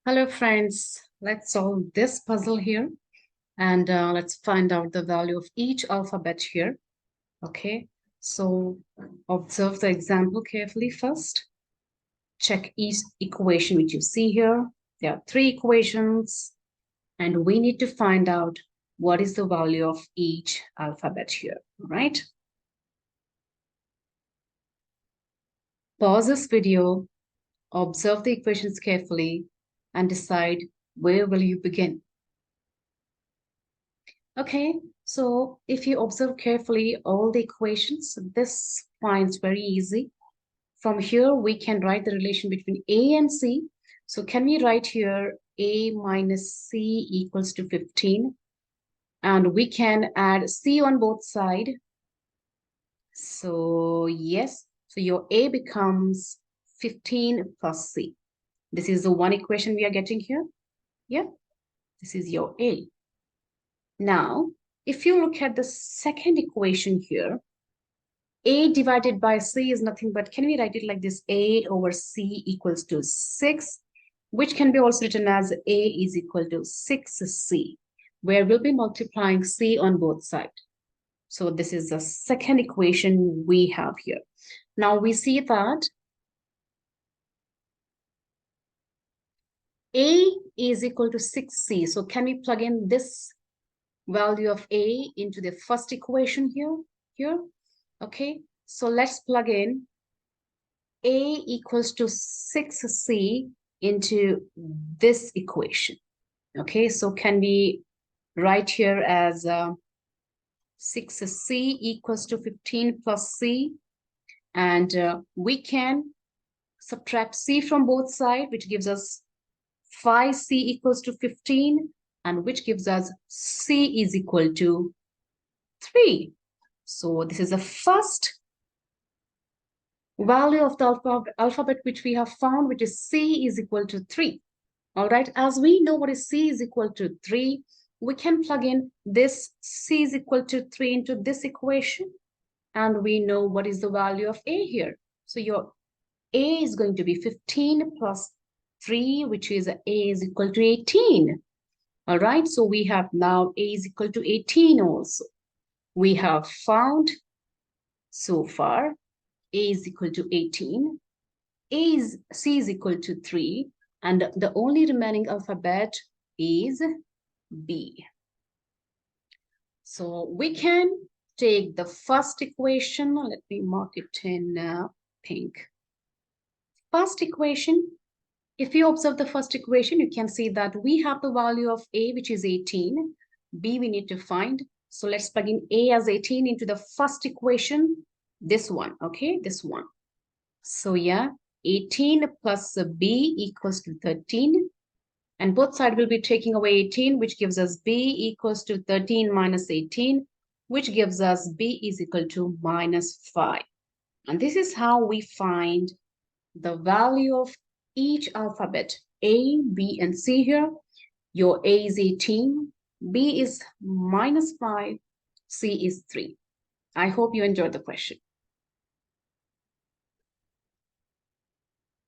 Hello, friends. Let's solve this puzzle here and let's find out the value of each alphabet here. Okay, so observe the example carefully first. Check each equation which you see here. There are three equations, and we need to find out what is the value of each alphabet here, all right? Pause this video, observe the equations carefully, and decide where will you begin. Okay, so if you observe carefully all the equations, this finds very easy. From here, we can write the relation between A and C. So can we write here A minus C equals to 15? And we can add C on both sides. So yes, so your A becomes 15 plus C. This is the one equation we are getting here. Yeah, this is your A. Now, if you look at the second equation here, A divided by C is nothing but, can we write it like this? A over C equals to 6, which can be also written as A is equal to 6C, where we'll be multiplying C on both sides. So this is the second equation we have here. Now we see that A is equal to 6C. So can we plug in this value of A into the first equation here? Okay, so let's plug in A equals to 6C into this equation. Okay, so can we write here as 6C equals to 15 plus C, and we can subtract C from both sides, which gives us 5C equals to 15, and which gives us C is equal to 3. So this is the first value of the alphabet which we have found, which is C is equal to 3. All right, as we know what is C is equal to 3, we can plug in this C is equal to 3 into this equation, and we know what is the value of A here. So your A is going to be 15 plus 3, which is A is equal to 18. All right, so we have now A is equal to 18 also. We have found so far A is equal to 18, C is equal to 3, and the only remaining alphabet is B. So we can take the first equation. Let me mark it in pink. First equation, if you observe the first equation, you can see that we have the value of A, which is 18. B we need to find. So let's plug in A as 18 into the first equation. This one, okay, this one. So yeah, 18 plus B equals to 13. And both sides will be taking away 18, which gives us B equals to 13 minus 18, which gives us B is equal to minus 5. And this is how we find the value of each alphabet, A, B, and C here. Your A is 18, B is minus 5, C is 3. I hope you enjoyed the question.